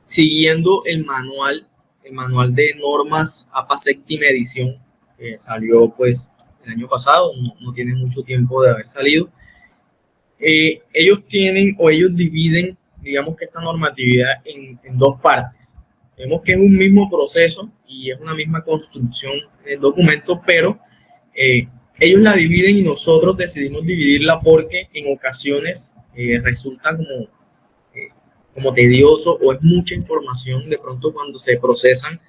siguiendo el manual de normas APA séptima edición, que salió pues el año pasado, no tiene mucho tiempo de haber salido. Ellos dividen, digamos que esta normatividad en dos partes. Vemos que es un mismo proceso y es una misma construcción del documento, pero ellos la dividen y nosotros decidimos dividirla porque en ocasiones resulta como tedioso o es mucha información de pronto cuando se procesan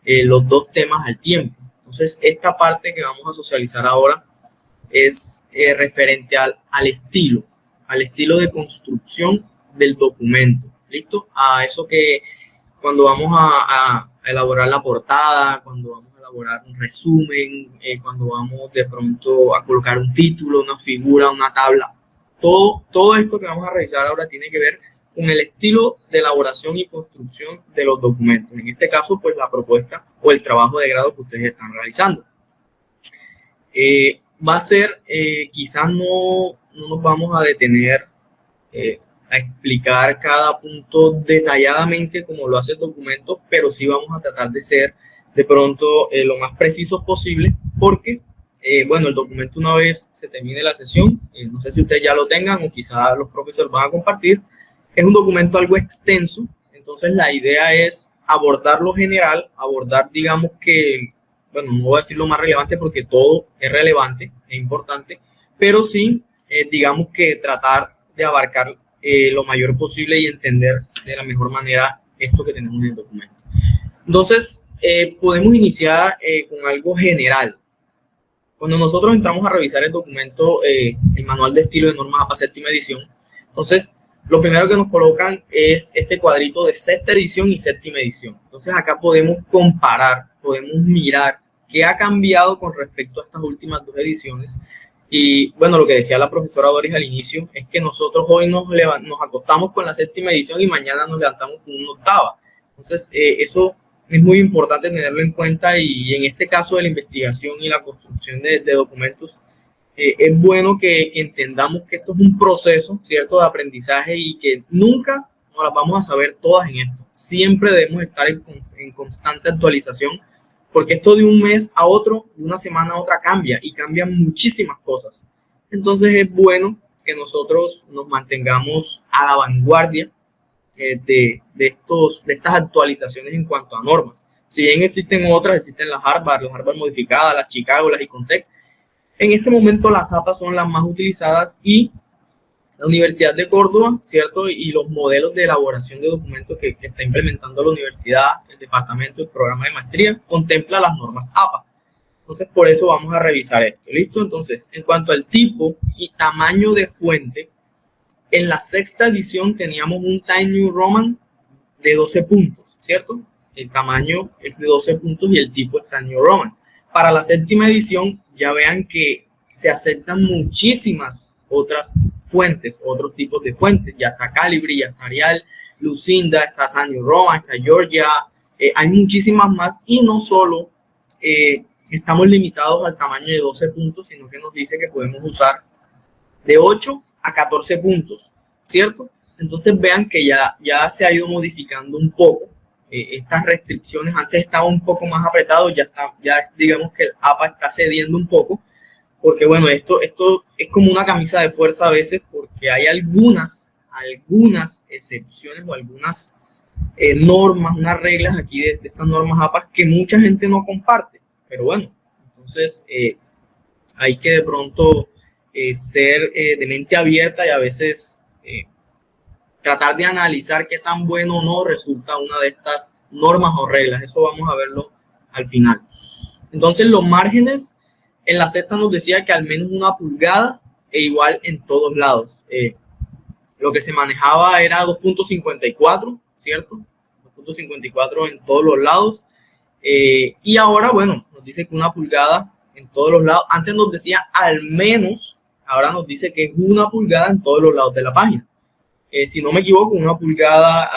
los dos temas al tiempo. Entonces, esta parte que vamos a socializar ahora es referente al estilo de construcción del documento. ¿Listo? A eso que cuando vamos a elaborar la portada, cuando vamos a elaborar un resumen, cuando vamos de pronto a colocar un título, una figura, una tabla, todo esto que vamos a revisar ahora tiene que ver con el estilo de elaboración y construcción de los documentos. En este caso, pues la propuesta o el trabajo de grado que ustedes están realizando. Va a ser, quizás no nos vamos a detener a explicar cada punto detalladamente como lo hace el documento, pero sí vamos a tratar de ser de pronto lo más precisos posible, porque bueno, el documento una vez se termine la sesión, no sé si ustedes ya lo tengan o quizás los profesores van a compartir, es un documento algo extenso, entonces la idea es abordar lo general, abordar digamos que, bueno, no voy a decir lo más relevante porque todo es relevante, es importante, pero sí digamos que tratar de abarcar lo mayor posible y entender de la mejor manera esto que tenemos en el documento. Entonces, podemos iniciar con algo general. Cuando nosotros entramos a revisar el documento, el manual de estilo de normas APA séptima edición, entonces, lo primero que nos colocan es este cuadrito de sexta edición y séptima edición. Entonces, acá podemos comparar, podemos mirar qué ha cambiado con respecto a estas últimas dos ediciones. Y bueno, lo que decía la profesora Doris al inicio es que nosotros hoy nos acostamos con la séptima edición y mañana nos levantamos con una octava. Entonces, eso es muy importante tenerlo en cuenta y en este caso de la investigación y la construcción de documentos, es bueno que entendamos que esto es un proceso, ¿cierto?, de aprendizaje y que nunca nos las vamos a saber todas en esto. Siempre debemos estar en constante actualización, porque esto de un mes a otro, de una semana a otra cambia y cambian muchísimas cosas. Entonces es bueno que nosotros nos mantengamos a la vanguardia de estas actualizaciones en cuanto a normas. Si bien existen otras, existen las Harvard modificadas, las Chicago, las Icontec, en este momento las APA son las más utilizadas y la Universidad de Córdoba, ¿cierto? Y los modelos de elaboración de documentos que está implementando la universidad, el departamento, el programa de maestría, contempla las normas APA. Entonces, por eso vamos a revisar esto. ¿Listo? Entonces, en cuanto al tipo y tamaño de fuente, en la sexta edición teníamos un Times New Roman de 12 puntos, ¿cierto? El tamaño es de 12 puntos y el tipo es Times New Roman. Para la séptima edición, ya vean que se aceptan muchísimas otras fuentes, otros tipos de fuentes. Ya está Calibri, ya está Arial, Lucinda, está Times New Roman, está Georgia. Hay muchísimas más y no solo estamos limitados al tamaño de 12 puntos, sino que nos dice que podemos usar de 8 a 14 puntos, ¿cierto? Entonces vean que ya se ha ido modificando un poco estas restricciones. Antes estaba un poco más apretado, ya digamos que el APA está cediendo un poco, porque bueno, esto es como una camisa de fuerza a veces, porque hay algunas excepciones o algunas normas, unas reglas aquí de estas normas APA que mucha gente no comparte, pero bueno, entonces hay que de pronto ser de mente abierta y a veces tratar de analizar qué tan bueno o no resulta una de estas normas o reglas. Eso vamos a verlo al final. Entonces, los márgenes en la sexta nos decía que al menos 1 pulgada e igual en todos lados. Lo que se manejaba era 2.54, ¿cierto? 2.54 en todos los lados. Y ahora, bueno, nos dice que 1 pulgada en todos los lados. Antes nos decía al menos, ahora nos dice que es 1 pulgada en todos los lados de la página. Si no me equivoco, 1 pulgada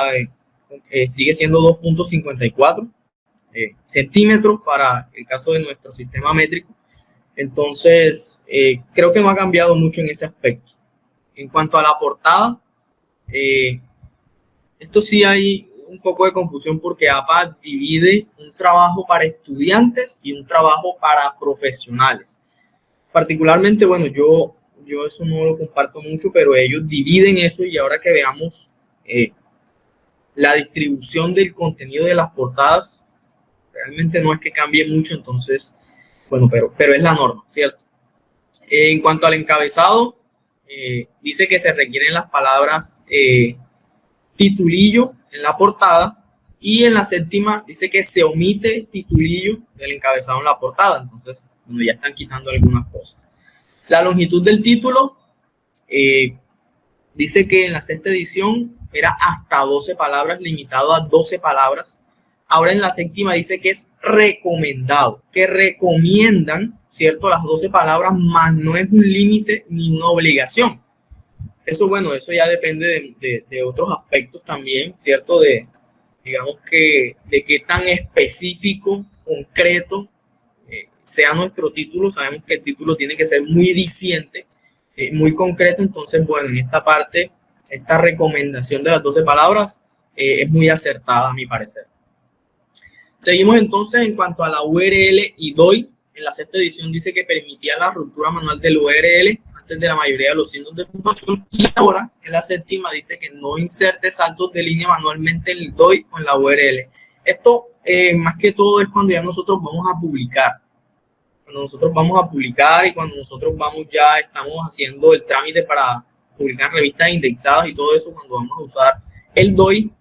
sigue siendo 2.54 centímetros para el caso de nuestro sistema métrico. Entonces, creo que no ha cambiado mucho en ese aspecto. En cuanto a la portada, esto sí hay un poco de confusión porque APA divide un trabajo para estudiantes y un trabajo para profesionales. Particularmente, bueno, yo eso no lo comparto mucho, pero ellos dividen eso y ahora que veamos la distribución del contenido de las portadas, realmente no es que cambie mucho, entonces, bueno, pero es la norma, ¿cierto? En cuanto al encabezado, dice que se requieren las palabras titulillo en la portada, y en la séptima dice que se omite titulillo del encabezado en la portada, entonces bueno, ya están quitando algunas cosas. La longitud del título dice que en la sexta edición era hasta 12 palabras, limitado a 12 palabras. Ahora en la séptima dice que es recomendado, que recomiendan, ¿cierto? Las 12 palabras, más no es un límite ni una obligación. Eso, bueno, eso ya depende de otros aspectos también, ¿cierto? Digamos que de qué tan específico, concreto sea nuestro título. Sabemos que el título tiene que ser muy diciente, muy concreto. Entonces, bueno, en esta parte, esta recomendación de las 12 palabras es muy acertada a mi parecer. Seguimos entonces en cuanto a la URL y DOI. En la sexta edición dice que permitía la ruptura manual del URL antes de la mayoría de los signos de puntuación, y ahora en la séptima dice que no inserte saltos de línea manualmente en el DOI o en la URL. Esto más que todo es cuando ya nosotros vamos a publicar. Cuando nosotros vamos a publicar y cuando nosotros estamos haciendo el trámite para publicar revistas indexadas y todo eso, cuando vamos a usar el DOI,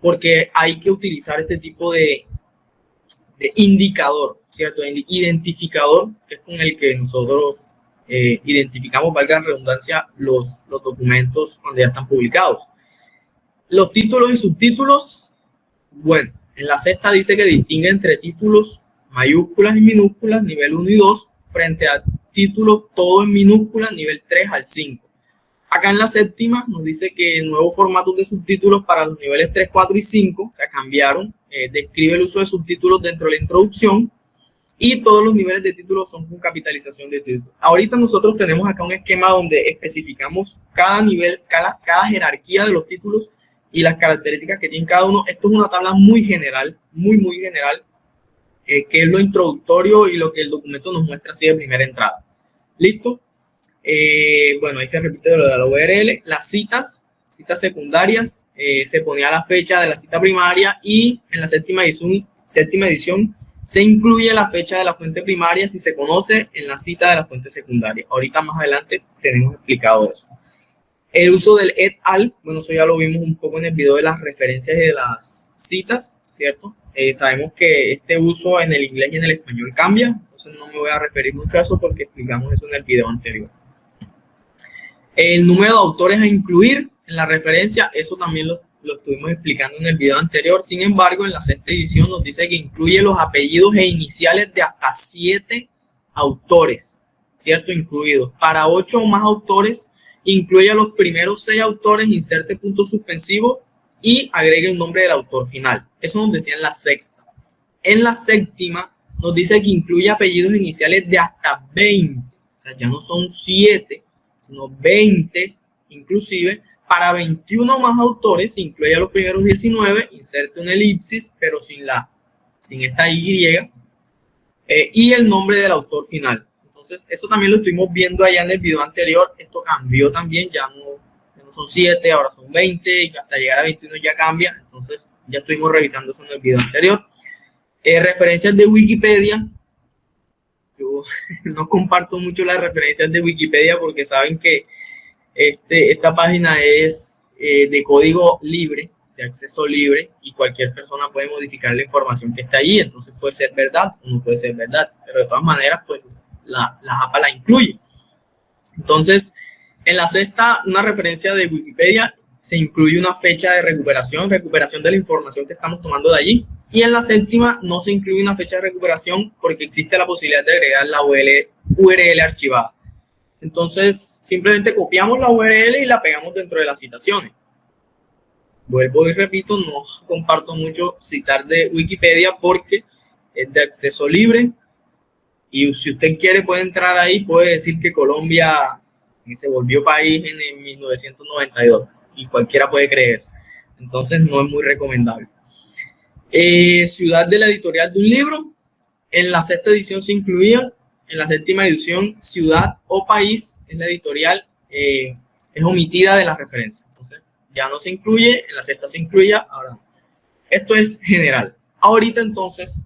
porque hay que utilizar este tipo de indicador, ¿cierto? Identificador, que es con el que nosotros identificamos, valga la redundancia, los documentos cuando ya están publicados. Los títulos y subtítulos, bueno, en la sexta dice que distingue entre títulos mayúsculas y minúsculas, nivel 1 y 2, frente a títulos todo en minúsculas, nivel 3 al 5. Acá en la séptima nos dice que nuevos formatos de subtítulos para los niveles 3, 4 y 5, o sea, cambiaron. Describe el uso de subtítulos dentro de la introducción, y todos los niveles de títulos son con capitalización de títulos. Ahorita nosotros tenemos acá un esquema donde especificamos cada nivel, cada jerarquía de los títulos y las características que tiene cada uno. Esto es una tabla muy general, muy general, que es lo introductorio y lo que el documento nos muestra así de primera entrada. ¿Listo? Bueno, ahí se repite lo de la URL. Las citas secundarias, se ponía la fecha de la cita primaria, y en la séptima edición se incluye la fecha de la fuente primaria si se conoce en la cita de la fuente secundaria. Ahorita más adelante tenemos explicado eso. El uso del et al, bueno, eso ya lo vimos un poco en el video de las referencias y de las citas, ¿cierto? Sabemos que este uso en el inglés y en el español cambia, entonces no me voy a referir mucho a eso porque explicamos eso en el video anterior. El número de autores a incluir en la referencia, eso también lo estuvimos explicando en el video anterior. Sin embargo, en la sexta edición nos dice que incluye los apellidos e iniciales de hasta 7 autores, ¿cierto? Incluidos. Para 8 o más autores, incluye a los primeros 6 autores, inserte punto suspensivo y agregue el nombre del autor final. Eso nos decía en la sexta. En la séptima nos dice que incluye apellidos iniciales de hasta 20. O sea, ya no son 7, sino 20 inclusive. Para 21 más autores, incluye a los primeros 19, inserte una elipsis, pero sin esta Y, y el nombre del autor final. Entonces, eso también lo estuvimos viendo allá en el video anterior. Esto cambió también, ya no son 7, ahora son 20, y hasta llegar a 21 ya cambia. Entonces, ya estuvimos revisando eso en el video anterior. Referencias de Wikipedia. Yo no comparto mucho las referencias de Wikipedia porque saben que esta página es de código libre, de acceso libre, y cualquier persona puede modificar la información que está allí. Entonces puede ser verdad o no puede ser verdad, pero de todas maneras pues la APA la incluye. Entonces, en la sexta, una referencia de Wikipedia, se incluye una fecha de recuperación de la información que estamos tomando de allí, y en la séptima no se incluye una fecha de recuperación porque existe la posibilidad de agregar la URL archivada. Entonces, simplemente copiamos la URL y la pegamos dentro de las citaciones. Vuelvo y repito, no comparto mucho citar de Wikipedia porque es de acceso libre, y si usted quiere puede entrar ahí, puede decir que Colombia se volvió país en 1992 y cualquiera puede creer eso. entonces no es muy recomendable. Ciudad de la editorial de un libro, en la sexta edición se incluía, en la séptima edición ciudad o país en la editorial es omitida de la referencia, entonces ya no se incluye, en la sexta se incluía, ahora no. Esto es general. Ahorita entonces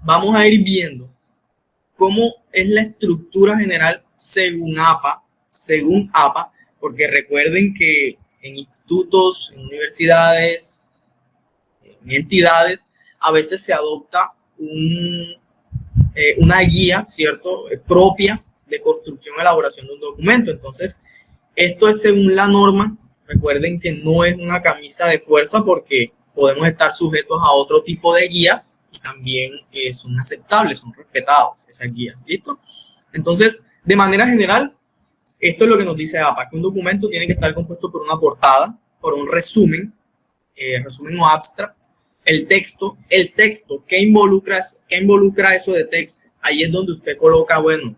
vamos a ir viendo cómo es la estructura general según APA, porque recuerden que en institutos, en universidades, en entidades, a veces se adopta una guía, ¿cierto?, propia de construcción y elaboración de un documento. Entonces, esto es según la norma. Recuerden que no es una camisa de fuerza porque podemos estar sujetos a otro tipo de guías y también son aceptables, son respetados esas guías. ¿Listo? Entonces, de manera general, esto es lo que nos dice APA, que un documento tiene que estar compuesto por una portada, por un resumen, resumen o abstract, el texto, ¿qué involucra eso de texto? Ahí es donde usted coloca, bueno,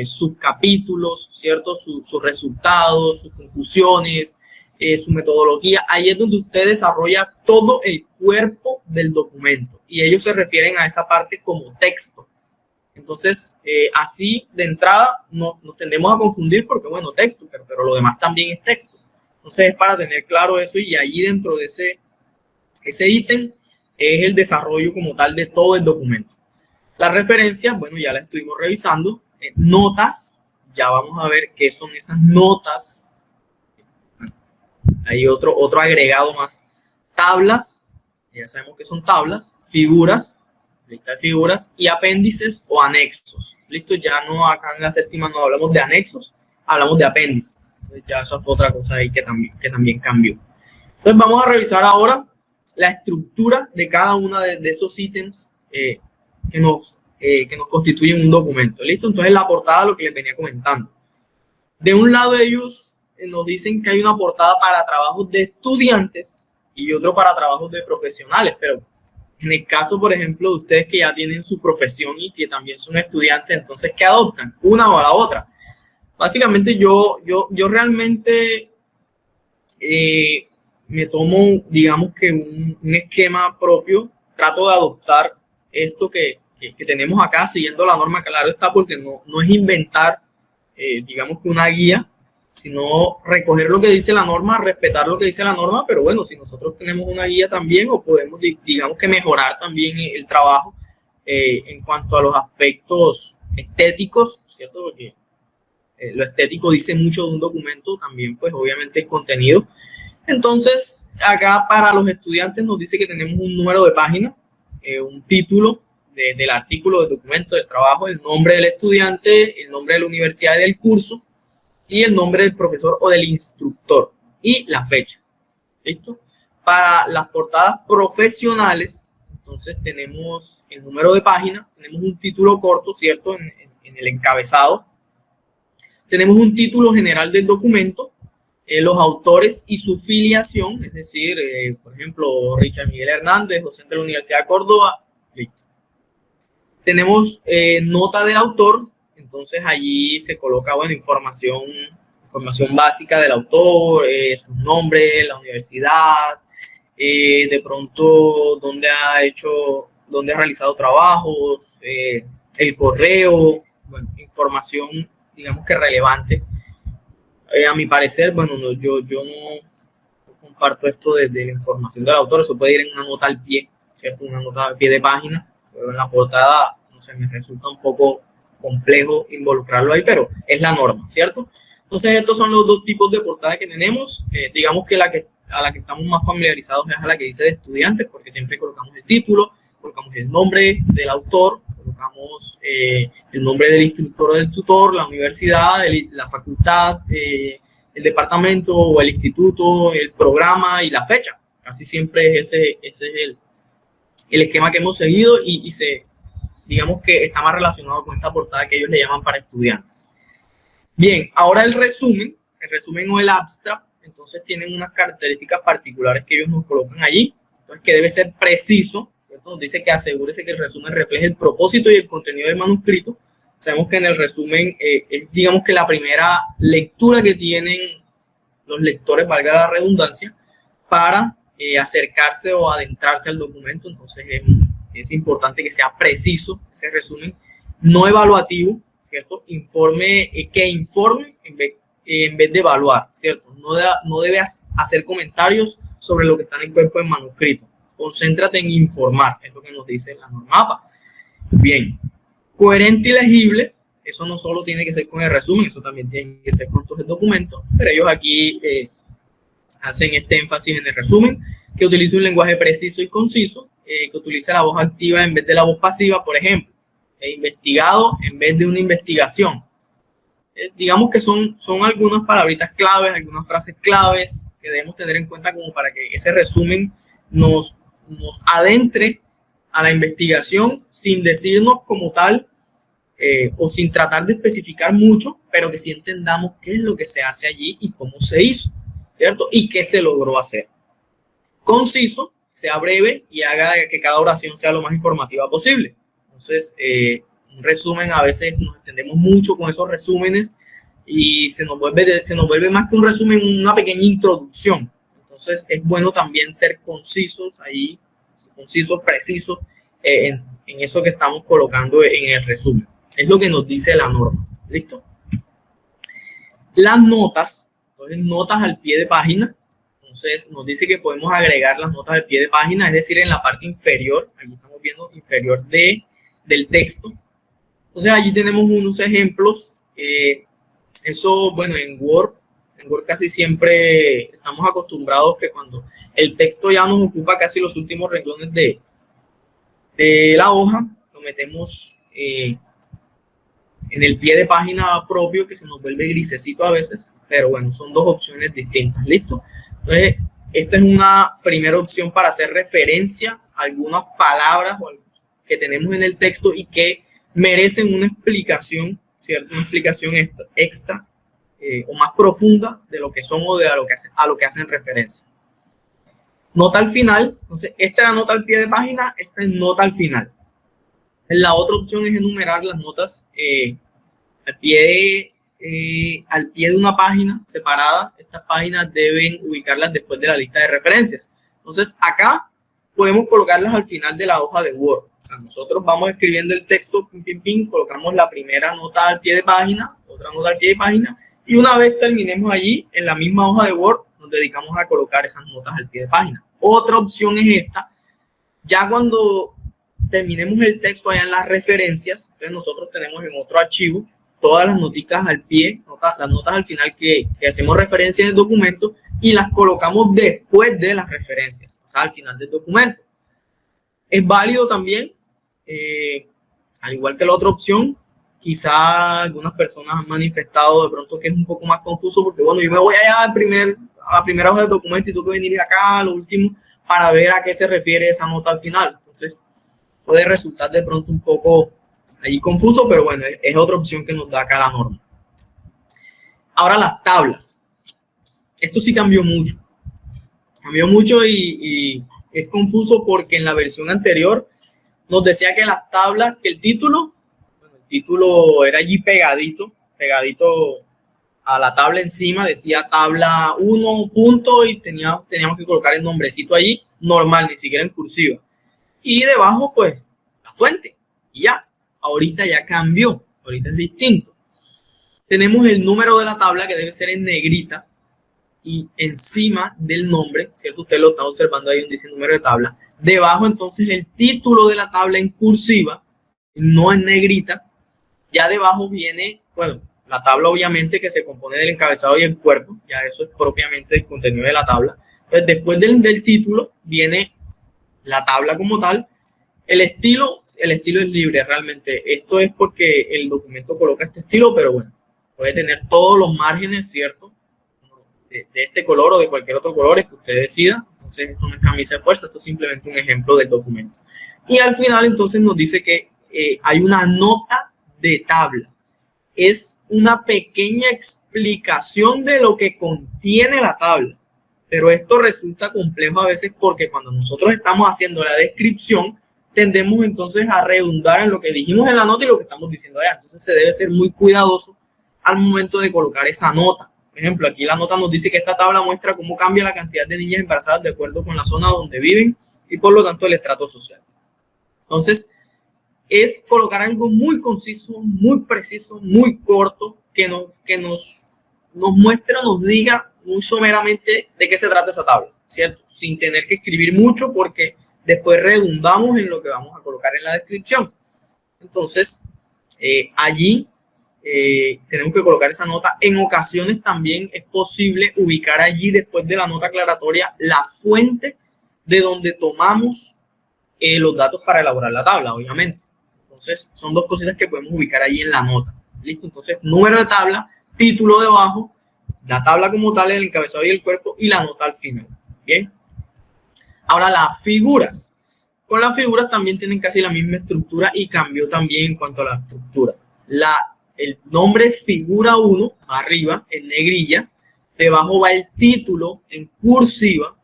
sus capítulos, ¿cierto? Sus resultados, sus conclusiones, su metodología. Ahí es donde usted desarrolla todo el cuerpo del documento y ellos se refieren a esa parte como texto. Entonces, así de entrada nos tendemos a confundir porque, bueno, texto, pero lo demás también es texto. Entonces, es para tener claro eso y allí dentro de ese ítem es el desarrollo como tal de todo el documento. Las referencias, bueno, ya las estuvimos revisando. Notas, ya vamos a ver qué son esas notas. Hay otro agregado más. Tablas, ya sabemos que son tablas. Figuras, lista de figuras. Y apéndices o anexos. Listo, ya no, acá en la séptima no hablamos de anexos, hablamos de apéndices. Entonces ya esa fue otra cosa ahí que también cambió. Entonces vamos a revisar ahora la estructura de cada uno de esos ítems que nos constituyen un documento. ¿Listo? Entonces la portada, lo que les venía comentando. De un lado ellos nos dicen que hay una portada para trabajos de estudiantes y otro para trabajos de profesionales, pero en el caso, por ejemplo, de ustedes que ya tienen su profesión y que también son estudiantes, entonces, ¿qué adoptan? ¿Una o la otra? Básicamente yo realmente me tomo, digamos que un esquema propio, trato de adoptar esto que tenemos acá, siguiendo la norma, claro está, porque no es inventar, digamos que una guía, sino recoger lo que dice la norma, respetar lo que dice la norma, pero bueno, si nosotros tenemos una guía también, o podemos, digamos que mejorar también el trabajo en cuanto a los aspectos estéticos, ¿cierto? Porque lo estético dice mucho de un documento, también pues obviamente el contenido. Entonces, acá para los estudiantes nos dice que tenemos un número de página, un título del artículo, del documento, del trabajo, el nombre del estudiante, el nombre de la universidad y del curso, y el nombre del profesor o del instructor, y la fecha. ¿Listo? Para las portadas profesionales, entonces tenemos el número de página, tenemos un título corto, ¿cierto? En el encabezado. Tenemos un título general del documento, los autores y su filiación, es decir, por ejemplo, Richard Miguel Hernández, docente de la Universidad de Córdoba, listo. Tenemos nota del autor, entonces allí se coloca, bueno, información básica del autor, su nombre, la universidad, de pronto dónde ha realizado trabajos, el correo, bueno, información, digamos que relevante. A mi parecer, bueno, yo no comparto esto de la información del autor, eso puede ir en una nota al pie, ¿cierto? Una nota al pie de página, pero en la portada, no sé, me resulta un poco complejo involucrarlo ahí, pero es la norma, ¿cierto? Entonces, estos son los dos tipos de portada que tenemos. Digamos que a la que estamos más familiarizados es a la que dice de estudiantes, porque siempre colocamos el título, colocamos el nombre del autor, colocamos el nombre del instructor o del tutor, la universidad, la facultad, el departamento o el instituto, el programa y la fecha. Casi siempre ese es el esquema que hemos seguido y digamos que está más relacionado con esta portada que ellos le llaman para estudiantes. Bien, ahora el resumen o el abstract, entonces tienen unas características particulares que ellos nos colocan allí, entonces que debe ser preciso, ¿cierto? Nos dice que asegúrese que el resumen refleje el propósito y el contenido del manuscrito. Sabemos que en el resumen es, digamos que la primera lectura que tienen los lectores, valga la redundancia, para acercarse o adentrarse al documento. Entonces es importante que sea preciso ese resumen, no evaluativo, ¿cierto? Que informe en vez de evaluar, ¿cierto? No debe hacer comentarios sobre lo que está en el cuerpo del manuscrito. Concéntrate en informar, es lo que nos dice la norma APA. Bien, coherente y legible, eso no solo tiene que ser con el resumen, eso también tiene que ser con todo el documento, pero ellos aquí hacen este énfasis en el resumen, que utilice un lenguaje preciso y conciso, que utilice la voz activa en vez de la voz pasiva, por ejemplo, investigado en vez de una investigación. Digamos que son algunas palabritas claves, algunas frases claves que debemos tener en cuenta como para que ese resumen nos adentre a la investigación sin decirnos como tal o sin tratar de especificar mucho, pero que sí entendamos qué es lo que se hace allí y cómo se hizo, ¿cierto? Y qué se logró hacer. Conciso, sea breve y haga que cada oración sea lo más informativa posible. Entonces, un resumen, a veces nos extendemos mucho con esos resúmenes y se nos vuelve más que un resumen, una pequeña introducción. Entonces, es bueno también ser concisos ahí, concisos, precisos en eso que estamos colocando en el resumen. Es lo que nos dice la norma. ¿Listo? Las notas, entonces notas al pie de página. Entonces nos dice que podemos agregar las notas al pie de página, es decir, en la parte inferior. Aquí estamos viendo inferior del texto. Entonces allí tenemos unos ejemplos. Eso, bueno, en Word casi siempre estamos acostumbrados que cuando el texto ya nos ocupa casi los últimos renglones de la hoja, lo metemos en el pie de página propio, que se nos vuelve grisecito a veces, pero bueno, son dos opciones distintas. ¿Listo? Entonces, esta es una primera opción para hacer referencia a algunas palabras que tenemos en el texto y que merecen una explicación, ¿cierto? Una explicación extra o más profunda de lo que son o de a lo que hacen referencia. Nota al final. Entonces, esta es la nota al pie de página, esta es nota al final. La otra opción es enumerar las notas al pie de una página separada. Estas páginas deben ubicarlas después de la lista de referencias. Entonces, acá podemos colocarlas al final de la hoja de Word. O sea, nosotros vamos escribiendo el texto, colocamos la primera nota al pie de página, otra nota al pie de página, y una vez terminemos allí, en la misma hoja de Word, nos dedicamos a colocar esas notas al pie de página. Otra opción es esta. Ya cuando terminemos el texto allá en las referencias, entonces nosotros tenemos en otro archivo todas las noticas al pie, las notas al final que hacemos referencia en el documento y las colocamos después de las referencias, o sea, al final del documento. Es válido también, al igual que la otra opción, quizá algunas personas han manifestado de pronto que es un poco más confuso porque, bueno, yo me voy allá a la primera hoja del documento y tengo que venir acá a lo último para ver a qué se refiere esa nota al final. Entonces, puede resultar de pronto un poco ahí confuso, pero bueno, es otra opción que nos da acá la norma. Ahora las tablas. Esto sí cambió mucho. Cambió mucho y es confuso porque en la versión anterior nos decía que las tablas, que el título era allí pegadito a la tabla encima, decía tabla 1 punto y teníamos que colocar el nombrecito allí, normal, ni siquiera en cursiva. Y debajo, pues, la fuente. Y ya, ahorita ya cambió, ahorita es distinto. Tenemos el número de la tabla que debe ser en negrita y encima del nombre, ¿cierto? Usted lo está observando ahí, dice número de tabla. Debajo, entonces, el título de la tabla en cursiva, no en negrita. Ya debajo viene, bueno, la tabla obviamente que se compone del encabezado y el cuerpo, ya eso es propiamente el contenido de la tabla. Entonces, después del título viene la tabla como tal. El estilo es libre realmente. Esto es porque el documento coloca este estilo, pero bueno, puede tener todos los márgenes, ¿cierto? De este color o de cualquier otro color, es que usted decida. Entonces, esto no es camisa de fuerza, esto es simplemente un ejemplo del documento. Y al final, entonces, nos dice que hay una nota de tabla. Es una pequeña explicación de lo que contiene la tabla. Pero esto resulta complejo a veces porque cuando nosotros estamos haciendo la descripción, tendemos entonces a redundar en lo que dijimos en la nota y lo que estamos diciendo allá. Entonces se debe ser muy cuidadoso al momento de colocar esa nota Por ejemplo, aquí la nota nos dice que esta tabla muestra cómo cambia la cantidad de niñas embarazadas de acuerdo con la zona donde viven y por lo tanto el estrato social. Entonces, es colocar algo muy conciso, muy preciso, muy corto, que nos muestre o nos diga muy someramente de qué se trata esa tabla, ¿cierto? Sin tener que escribir mucho porque después redundamos en lo que vamos a colocar en la descripción. Entonces, allí tenemos que colocar esa nota. En ocasiones también es posible ubicar allí, después de la nota aclaratoria, la fuente de donde tomamos los datos para elaborar la tabla, obviamente. Entonces, son dos cositas que podemos ubicar allí en la nota. ¿Listo? Entonces, número de tabla, título debajo, la tabla como tal, el encabezado y el cuerpo, y la nota al final. Bien. Ahora, las figuras. Con las figuras también tienen casi la misma estructura y cambió también en cuanto a la estructura. El nombre figura 1 arriba en negrilla, debajo va el título en cursiva,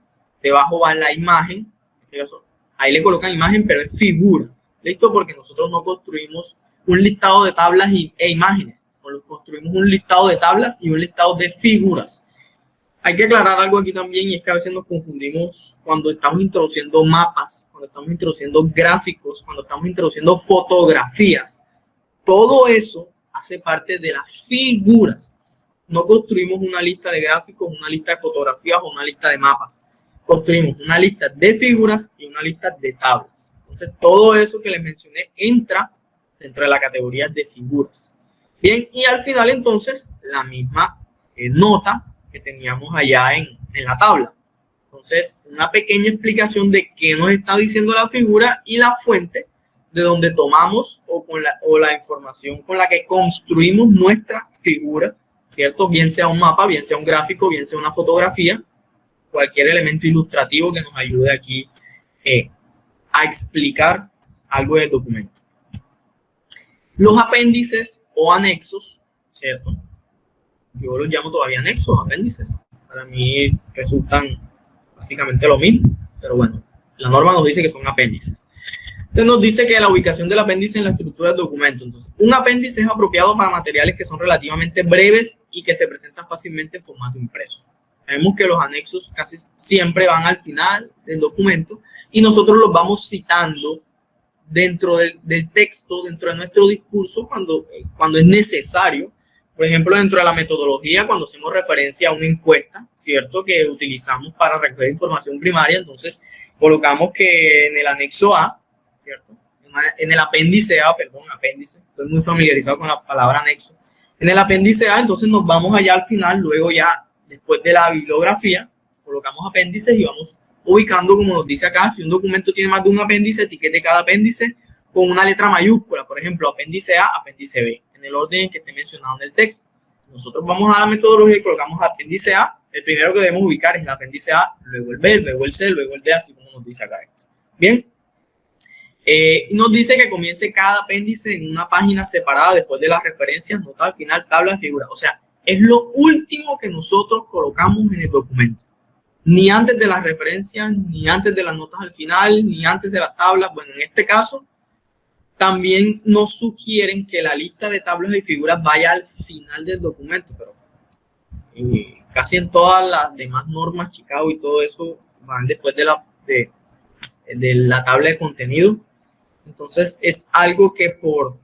debajo va la imagen, en este caso, ahí le colocan imagen, pero es figura. ¿Listo? Porque nosotros no construimos un listado de tablas e imágenes, construimos un listado de tablas y un listado de figuras. Hay que aclarar algo aquí también, y es que a veces nos confundimos cuando estamos introduciendo mapas, cuando estamos introduciendo gráficos, cuando estamos introduciendo fotografías. Todo eso hace parte de las figuras. No construimos una lista de gráficos, una lista de fotografías o una lista de mapas. Construimos una lista de figuras y una lista de tablas. Entonces, todo eso que les mencioné entra dentro de la categoría de figuras. Bien, y al final, entonces, la misma nota que teníamos allá en la tabla. Entonces, una pequeña explicación de qué nos está diciendo la figura y la fuente de donde tomamos o la información con la que construimos nuestra figura, ¿cierto? Bien sea un mapa, bien sea un gráfico, bien sea una fotografía, cualquier elemento ilustrativo que nos ayude aquí a explicar algo del documento. Los apéndices o anexos, ¿cierto? Yo los llamo todavía anexos, apéndices. Para mí resultan básicamente lo mismo, pero bueno, la norma nos dice que son apéndices. Entonces nos dice que la ubicación del apéndice en la estructura del documento. Entonces, un apéndice es apropiado para materiales que son relativamente breves y que se presentan fácilmente en formato impreso. Sabemos que los anexos casi siempre van al final del documento y nosotros los vamos citando dentro del texto, dentro de nuestro discurso, cuando es necesario. Por ejemplo, dentro de la metodología, cuando hacemos referencia a una encuesta, ¿cierto?, que utilizamos para recoger información primaria, entonces colocamos que en el anexo A, ¿cierto?, en el apéndice A, perdón, apéndice, estoy muy familiarizado con la palabra anexo. En el apéndice A, entonces nos vamos allá al final, luego ya después de la bibliografía, colocamos apéndices y vamos ubicando, como nos dice acá, si un documento tiene más de un apéndice, etiquete cada apéndice con una letra mayúscula, por ejemplo, apéndice A, apéndice B, en el orden que esté mencionado en el texto. Nosotros vamos a la metodología y colocamos apéndice A, el primero que debemos ubicar es el apéndice A, luego el B, luego el C, luego el D, así como nos dice acá esto. Bien. Nos dice que comience cada apéndice en una página separada después de las referencias, nota al final, tabla de figuras. O sea, es lo último que nosotros colocamos en el documento. Ni antes de las referencias, ni antes de las notas al final, ni antes de las tablas. Bueno, en este caso, también nos sugieren que la lista de tablas y figuras vaya al final del documento, pero casi en todas las demás normas, Chicago y todo eso, van después de la tabla de contenido. Entonces, es algo que por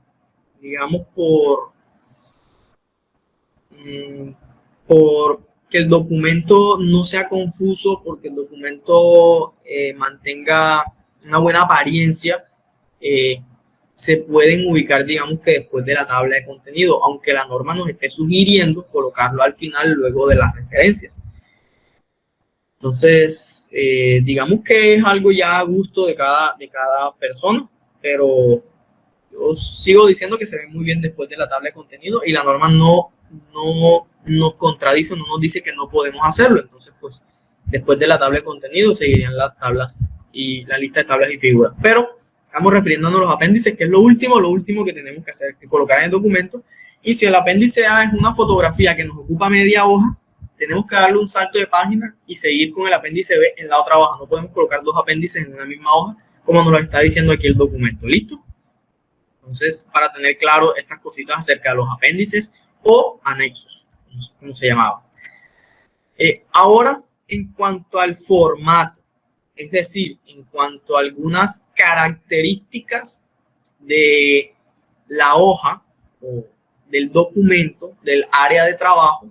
que el documento no sea confuso, porque el documento mantenga una buena apariencia, se pueden ubicar, digamos, que después de la tabla de contenido, aunque la norma nos esté sugiriendo colocarlo al final luego de las referencias. Entonces, digamos que es algo ya a gusto de cada persona, pero yo sigo diciendo que se ve muy bien después de la tabla de contenido y la norma no nos contradice, no nos dice que no podemos hacerlo. Entonces, pues, después de la tabla de contenido seguirían las tablas y la lista de tablas y figuras. Pero estamos refiriéndonos a los apéndices, que es lo último que tenemos que hacer, que colocar en el documento. Y si el apéndice A es una fotografía que nos ocupa media hoja, tenemos que darle un salto de página y seguir con el apéndice B en la otra hoja. No podemos colocar dos apéndices en una misma hoja, como nos lo está diciendo aquí el documento. ¿Listo? Entonces, para tener claro estas cositas acerca de los apéndices o anexos, como se llamaba. Ahora, en cuanto al formato, es decir, en cuanto a algunas características de la hoja o del documento, del área de trabajo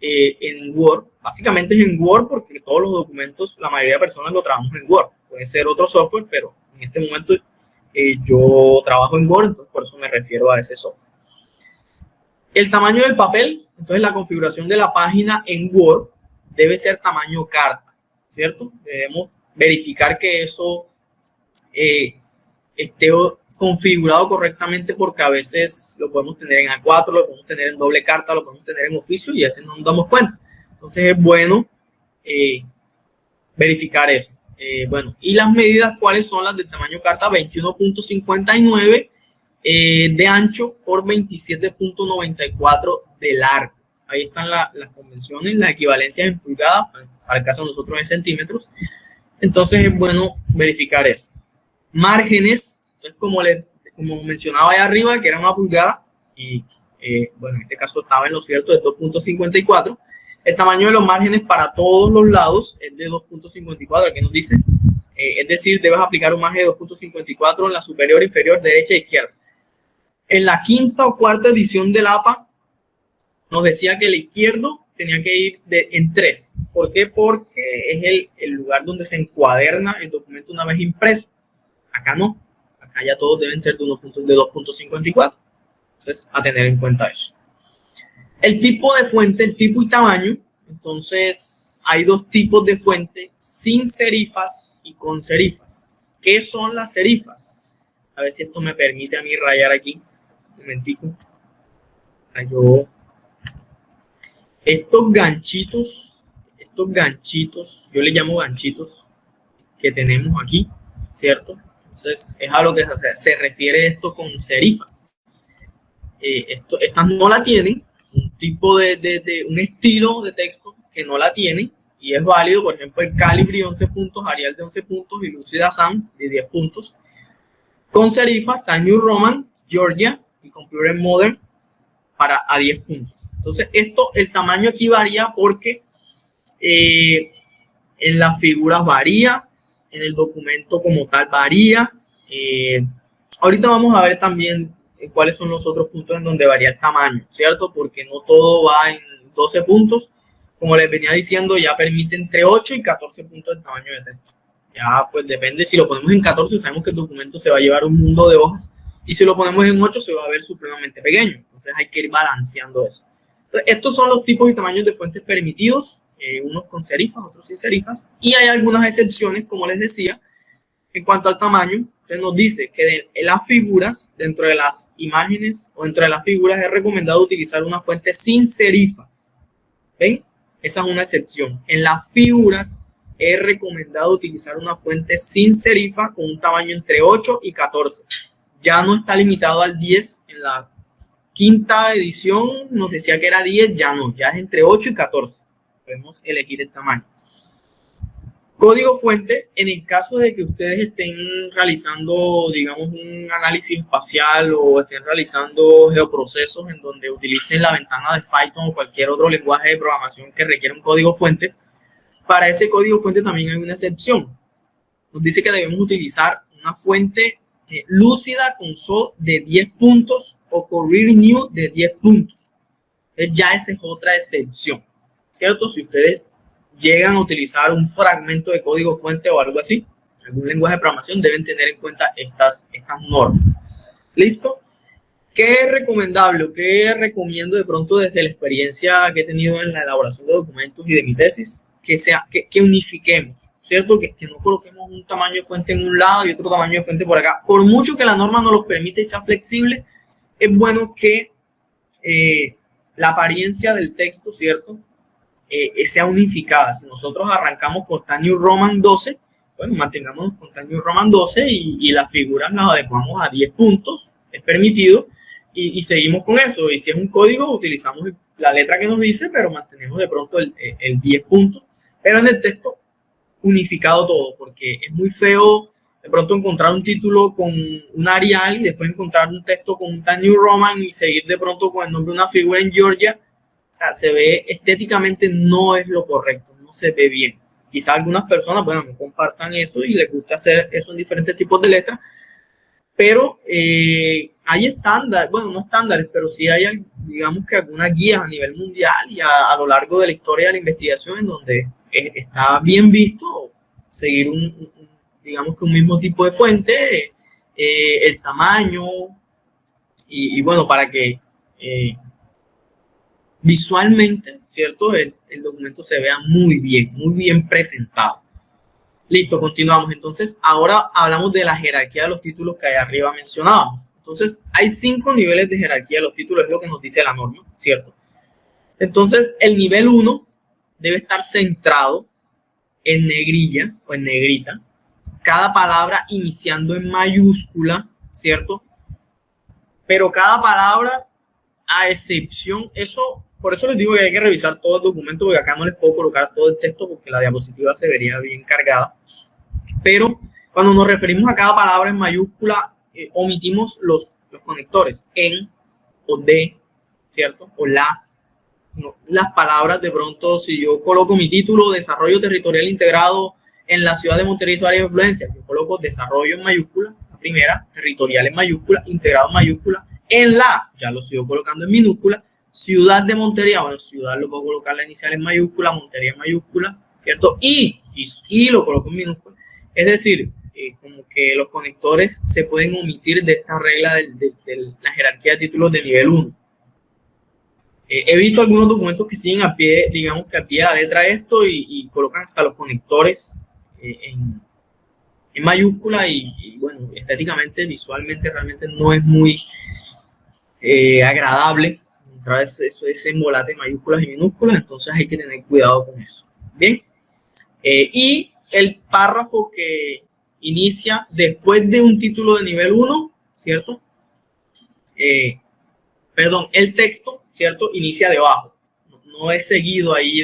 en Word. Básicamente es en Word porque todos los documentos, la mayoría de personas lo trabajamos en Word. Puede ser otro software, pero en este momento yo trabajo en Word, entonces por eso me refiero a ese software. El tamaño del papel, entonces la configuración de la página en Word debe ser tamaño carta, ¿cierto? Debemos verificar que eso esté configurado correctamente porque a veces lo podemos tener en A4, lo podemos tener en doble carta, lo podemos tener en oficio y a veces no nos damos cuenta. Entonces es bueno verificar eso. Bueno, y las medidas, ¿cuáles son las del tamaño carta? 21.59 de ancho por 27.94 de largo. Ahí están las convenciones, las equivalencias en pulgadas, para el caso de nosotros en centímetros. Entonces es bueno verificar eso. Márgenes, es como mencionaba ahí arriba, que era una pulgada, y bueno, en este caso estaba en lo cierto de 2.54. El tamaño de los márgenes para todos los lados es de 2.54, aquí nos dice. Es decir, debes aplicar un margen de 2.54 en la superior, inferior, derecha e izquierda. En la quinta o cuarta edición del APA nos decía que el izquierdo tenía que ir en 3. ¿Por qué? Porque es el lugar donde se encuaderna el documento una vez impreso. Acá no. Acá ya todos deben ser de 2.54. Entonces, a tener en cuenta eso. El tipo de fuente, el tipo y tamaño. Entonces, hay dos tipos de fuente, sin serifas y con serifas. ¿Qué son las serifas? A ver si esto me permite a mí rayar aquí. Un momentico. Estos ganchitos, yo les llamo ganchitos que tenemos aquí, ¿cierto? Entonces, es a lo que se refiere esto con serifas. Estas no la tienen, un tipo un estilo de texto que no la tienen, y es válido, por ejemplo, el Calibri 11 puntos, Arial de 11 puntos y Lucida Sam de 10 puntos. Con serifas, Times New Roman, Georgia y Computer Modern a 10 puntos. Entonces, el tamaño aquí varía porque en las figuras varía, en el documento como tal varía. Ahorita vamos a ver también cuáles son los otros puntos en donde varía el tamaño, ¿cierto? Porque no todo va en 12 puntos. Como les venía diciendo, ya permite entre 8 y 14 puntos de tamaño de texto. Ya, pues depende. Si lo ponemos en 14, sabemos que el documento se va a llevar un mundo de hojas. Y si lo ponemos en 8, se va a ver supremamente pequeño. Entonces hay que ir balanceando eso. Entonces, estos son los tipos y tamaños de fuentes permitidos. Unos con serifas, otros sin serifas. Y hay algunas excepciones, como les decía, en cuanto al tamaño. Entonces nos dice que de las figuras, dentro de las imágenes o dentro de las figuras es recomendado utilizar una fuente sin serifa. ¿Ven? Esa es una excepción. En las figuras es recomendado utilizar una fuente sin serifa con un tamaño entre 8 y 14. Ya no está limitado al 10. En la quinta edición nos decía que era 10, ya no, ya es entre 8 y 14. Podemos elegir el tamaño. Código fuente, en el caso de que ustedes estén realizando, digamos, un análisis espacial o estén realizando geoprocesos en donde utilicen la ventana de Python o cualquier otro lenguaje de programación que requiera un código fuente, para ese código fuente también hay una excepción. Nos dice que debemos utilizar una fuente lúcida con SO de 10 puntos o Career New de 10 puntos. Entonces ya esa es otra excepción, ¿cierto? Si ustedes llegan a utilizar un fragmento de código fuente o algo así, algún lenguaje de programación, deben tener en cuenta estas normas. ¿Listo? ¿Qué es recomendable o qué recomiendo de pronto desde la experiencia que he tenido en la elaboración de documentos y de mi tesis? Que unifiquemos, ¿cierto? Que no coloquemos un tamaño de fuente en un lado y otro tamaño de fuente por acá. Por mucho que la norma nos lo permita y sea flexible, es bueno que la apariencia del texto, ¿cierto? Sea unificada. Si nosotros arrancamos con Times New Roman 12, bueno, mantengamos con Times New Roman 12 y las figuras las adecuamos a 10 puntos, es permitido, y seguimos con eso. Y si es un código, utilizamos la letra que nos dice, pero mantenemos de pronto el 10 puntos, pero en el texto unificado todo, porque es muy feo de pronto encontrar un título con un Arial y después encontrar un texto con un Times New Roman y seguir de pronto con el nombre de una figura en Georgia. O sea, se ve estéticamente no es lo correcto, no se ve bien. Quizá algunas personas, bueno, no compartan eso y les gusta hacer eso en diferentes tipos de letras, pero hay estándares, bueno, no estándares, pero sí hay, digamos que algunas guías a nivel mundial y a lo largo de la historia de la investigación en donde está bien visto seguir digamos que un mismo tipo de fuente, el tamaño y bueno, para que visualmente, ¿cierto? El documento se vea muy bien presentado. Listo, continuamos. Entonces, ahora hablamos de la jerarquía de los títulos que allá arriba mencionábamos. Entonces, hay 5 niveles de jerarquía de los títulos, es lo que nos dice la norma, ¿cierto? Entonces, el nivel 1 debe estar centrado en negrilla o en negrita. Cada palabra iniciando en mayúscula, ¿cierto? Pero cada palabra, a excepción, por eso les digo que hay que revisar todo el documento, porque acá no les puedo colocar todo el texto porque la diapositiva se vería bien cargada. Pero cuando nos referimos a cada palabra en mayúscula, omitimos los conectores en o de, ¿cierto? O la. No, las palabras de pronto, si yo coloco mi título, desarrollo territorial integrado en la ciudad de Monterrey, su área de influencia, yo coloco desarrollo en mayúscula, la primera, territorial en mayúscula, integrado en mayúscula, en la, ya lo sigo colocando en minúscula, ciudad de Montería, bueno, ciudad lo puedo colocar la inicial en mayúscula, Montería en mayúscula, ¿cierto? Y lo coloco en minúscula. Es decir, como que los conectores se pueden omitir de esta regla de la jerarquía de títulos de nivel 1. He visto algunos documentos que siguen a pie, digamos que a pie de la letra esto y colocan hasta los conectores en mayúscula y bueno, estéticamente, visualmente realmente no es muy agradable entrar ese embolate de mayúsculas y minúsculas, entonces hay que tener cuidado con eso. Bien, y el párrafo que inicia después de un título de nivel 1, ¿cierto? El texto, ¿cierto? Inicia debajo, no es seguido ahí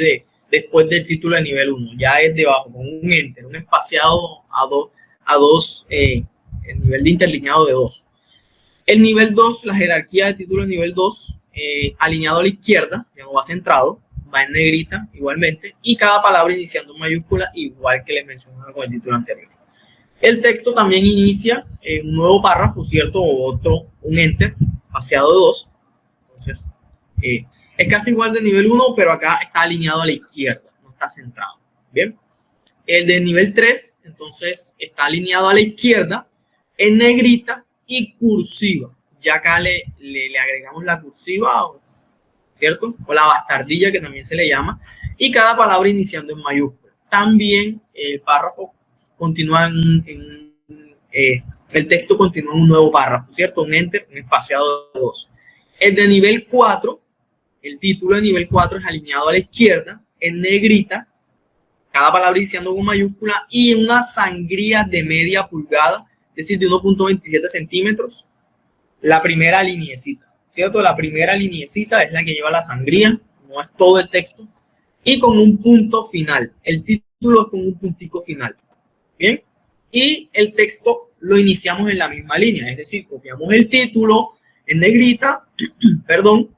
después del título de nivel 1, ya es debajo, con un enter, un espaciado a dos el nivel de interlineado de 2. El nivel 2, la jerarquía de título de nivel 2, alineado a la izquierda, ya no va centrado, va en negrita igualmente, y cada palabra iniciando en mayúscula, igual que les mencionaba con el título anterior. El texto también inicia un nuevo párrafo, ¿cierto? O otro, un enter, espaciado de 2. Entonces, es casi igual de nivel 1, pero acá está alineado a la izquierda, no está centrado. Bien. El de nivel 3, entonces, está alineado a la izquierda, en negrita y cursiva. Ya acá le agregamos la cursiva, ¿cierto? O la bastardilla, que también se le llama, y cada palabra iniciando en mayúscula. También el párrafo continúa el texto continúa en un nuevo párrafo, ¿cierto? Un enter, un espaciado de 2. El de nivel 4, el título de nivel 4 es alineado a la izquierda, en negrita, cada palabra iniciando con mayúscula y una sangría de media pulgada, es decir, de 1.27 centímetros, la primera lineecita, ¿cierto? La primera lineecita es la que lleva la sangría, no es todo el texto, y con un punto final. El título es con un puntico final, ¿bien? Y el texto lo iniciamos en la misma línea, es decir, copiamos el título en negrita, perdón,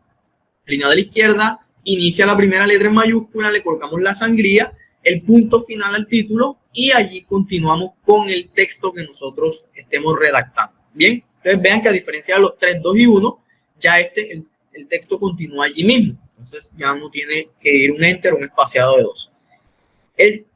alineado a la izquierda, inicia la primera letra en mayúscula, le colocamos la sangría, el punto final al título y allí continuamos con el texto que nosotros estemos redactando. Bien, entonces vean que a diferencia de los 3, 2 y 1, ya el texto continúa allí mismo. Entonces ya no tiene que ir un enter, un espaciado de 2. El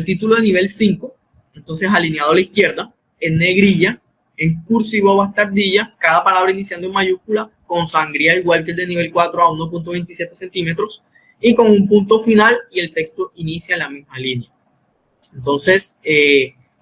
título de nivel 5, entonces alineado a la izquierda, en negrilla, en cursiva o bastardilla, cada palabra iniciando en mayúscula, con sangría igual que el de nivel 4 a 1.27 centímetros y con un punto final y el texto inicia en la misma línea. Entonces,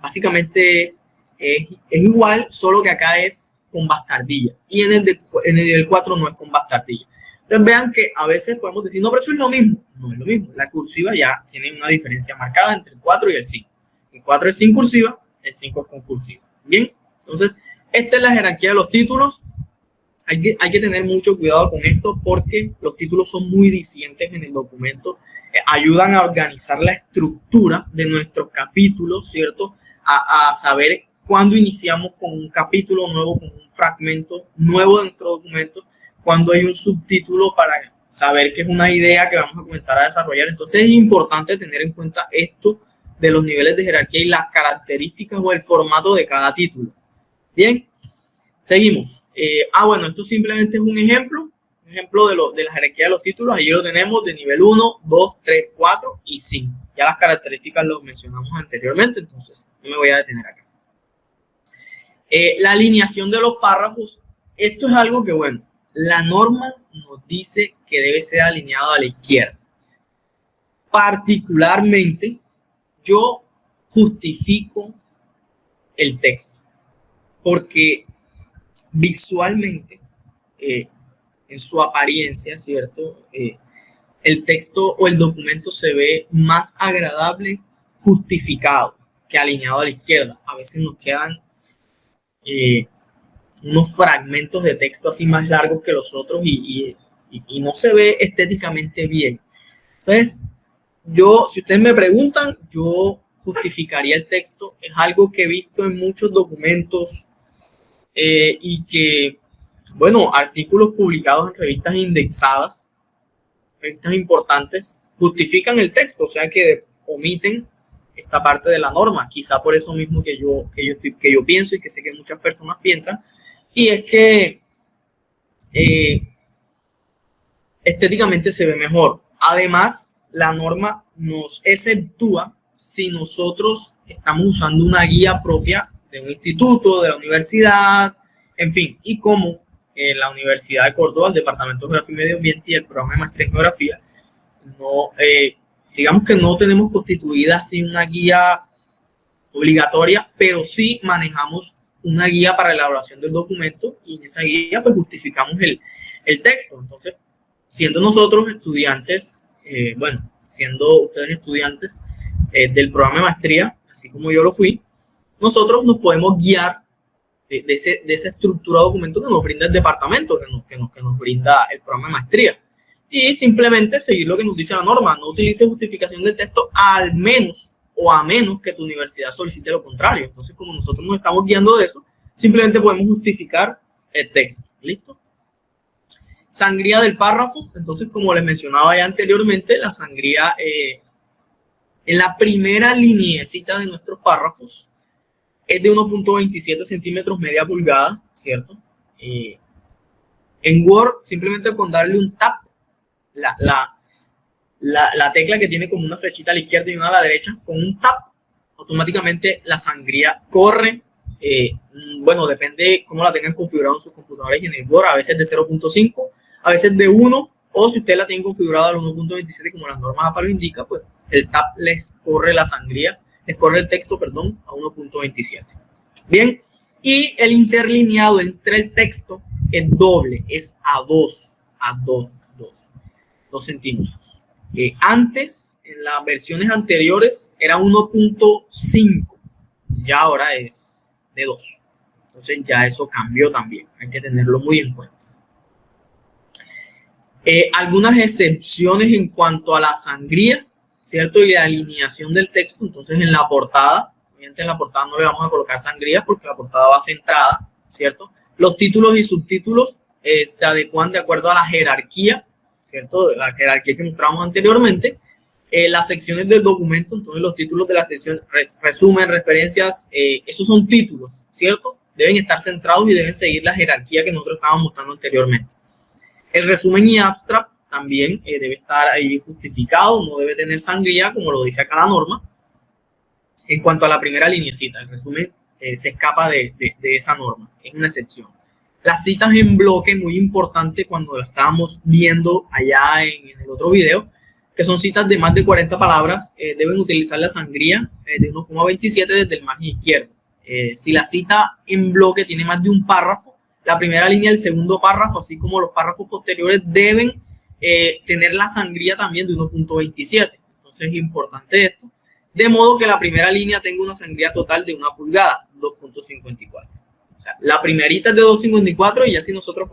básicamente es igual, solo que acá es con bastardilla y en el nivel 4 no es con bastardilla. Entonces vean que a veces podemos decir, no, pero eso es lo mismo. No es lo mismo. La cursiva ya tiene una diferencia marcada entre el 4 y el 5. El 4 es sin cursiva, el 5 es con cursiva. Bien, entonces esta es la jerarquía de los títulos. Hay que tener mucho cuidado con esto porque los títulos son muy disidentes en el documento. Ayudan a organizar la estructura de nuestros capítulos, ¿cierto? A saber cuándo iniciamos con un capítulo nuevo, con un fragmento nuevo de nuestro documento, cuando hay un subtítulo para saber que es una idea que vamos a comenzar a desarrollar. Entonces es importante tener en cuenta esto de los niveles de jerarquía y las características o el formato de cada título. Bien, seguimos. Bueno, esto simplemente es un ejemplo de la jerarquía de los títulos. Allí lo tenemos de nivel 1, 2, 3, 4 y 5. Ya las características los mencionamos anteriormente, entonces no me voy a detener acá. La alineación de los párrafos, esto es algo que, bueno, la norma nos dice que debe ser alineado a la izquierda. Particularmente, yo justifico el texto porque visualmente, en su apariencia, ¿cierto? El texto o el documento se ve más agradable justificado que alineado a la izquierda. A veces nos quedan unos fragmentos de texto así más largos que los otros y no se ve estéticamente bien. Entonces, si ustedes me preguntan, yo justificaría el texto. Es algo que he visto en muchos documentos y que, bueno, artículos publicados en revistas indexadas, revistas importantes, justifican el texto, o sea que omiten esta parte de la norma, quizá por eso mismo que yo pienso y que sé que muchas personas piensan, y es que estéticamente se ve mejor. Además, la norma nos exceptúa si nosotros estamos usando una guía propia de un instituto, de la universidad, en fin, y como la Universidad de Córdoba, el Departamento de Geografía y Medio Ambiente y el programa de Maestría en Geografía, digamos que no tenemos constituida así una guía obligatoria, pero sí manejamos una guía para la elaboración del documento y en esa guía pues justificamos el texto. Entonces, siendo nosotros estudiantes, siendo ustedes estudiantes del programa de maestría, así como yo lo fui, nosotros nos podemos guiar de esa estructura de documento que nos brinda el departamento, que nos brinda el programa de maestría. Y simplemente seguir lo que nos dice la norma. No utilice justificación del texto al menos o a menos que tu universidad solicite lo contrario. Entonces, como nosotros nos estamos guiando de eso, simplemente podemos justificar el texto. ¿Listo? Sangría del párrafo. Entonces, como les mencionaba ya anteriormente, la sangría en la primera lineecita de nuestros párrafos es de 1.27 centímetros, media pulgada, ¿cierto? En Word, simplemente con darle un tap, la tecla que tiene como una flechita a la izquierda y una a la derecha, con un tap, automáticamente la sangría corre. Depende cómo la tengan configurado en sus computadores y en el Word, a veces de 0.5, a veces de 1, o si usted la tiene configurada al 1.27 como las normas APA lo indica, pues el tap les corre el texto, a 1.27. Bien, y el interlineado entre el texto es doble, es a 2 centímetros. Antes, en las versiones anteriores, era 1.5, ya ahora es de 2. Entonces ya eso cambió también, hay que tenerlo muy en cuenta. Algunas excepciones en cuanto a la sangría, ¿cierto? Y la alineación del texto. Entonces en la portada, obviamente en la portada no le vamos a colocar sangría porque la portada va centrada, ¿cierto? Los títulos y subtítulos se adecuan de acuerdo a la jerarquía, ¿cierto? La jerarquía que mostramos anteriormente. Las secciones del documento, entonces los títulos de la sección, resumen, referencias, esos son títulos, ¿cierto? Deben estar centrados y deben seguir la jerarquía que nosotros estábamos mostrando anteriormente. El resumen y abstract también debe estar ahí justificado, no debe tener sangría, como lo dice acá la norma. En cuanto a la primera lineecita, el resumen se escapa de esa norma, es una excepción. Las citas en bloque, muy importante cuando lo estábamos viendo allá en el otro video, que son citas de más de 40 palabras, deben utilizar la sangría de 1,27 desde el margen izquierdo. Si la cita en bloque tiene más de un párrafo, la primera línea del segundo párrafo, así como los párrafos posteriores, deben tener la sangría también de 1.27. Entonces es importante esto. De modo que la primera línea tenga una sangría total de 1 pulgada, 2.54. O sea, la primerita es de 2.54 y ya si nosotros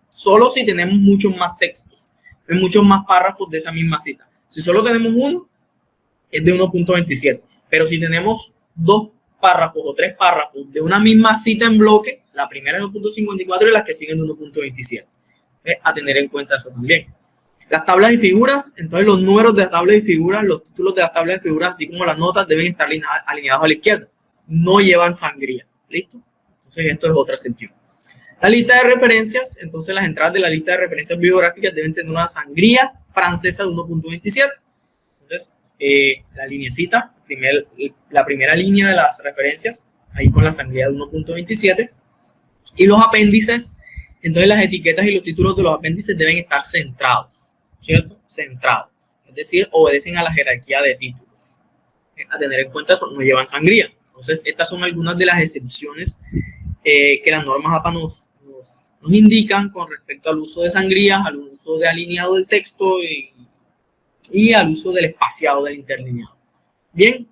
solo si tenemos muchos más textos, muchos más párrafos de esa misma cita. Si solo tenemos uno, es de 1.27. Pero si tenemos 2 párrafos o 3 párrafos de una misma cita en bloque, la primera es 2.54 y las que siguen de 1.27. A tener en cuenta eso también. Las tablas y figuras, entonces los números de las tablas y figuras, los títulos de las tablas y figuras, así como las notas, deben estar alineados a la izquierda. No llevan sangría. ¿Listo? Entonces esto es otra sección. La lista de referencias, entonces las entradas de la lista de referencias bibliográficas deben tener una sangría francesa de 1.27. Entonces, la linecita, la primera línea de las referencias, ahí con la sangría de 1.27. Y los apéndices, entonces las etiquetas y los títulos de los apéndices deben estar centrados, ¿cierto? Centrados. Es decir, obedecen a la jerarquía de títulos. A tener en cuenta eso, no llevan sangría. Entonces, estas son algunas de las excepciones que las normas APA nos indican con respecto al uso de sangrías, al uso de alineado del texto y al uso del espaciado del interlineado. Bien,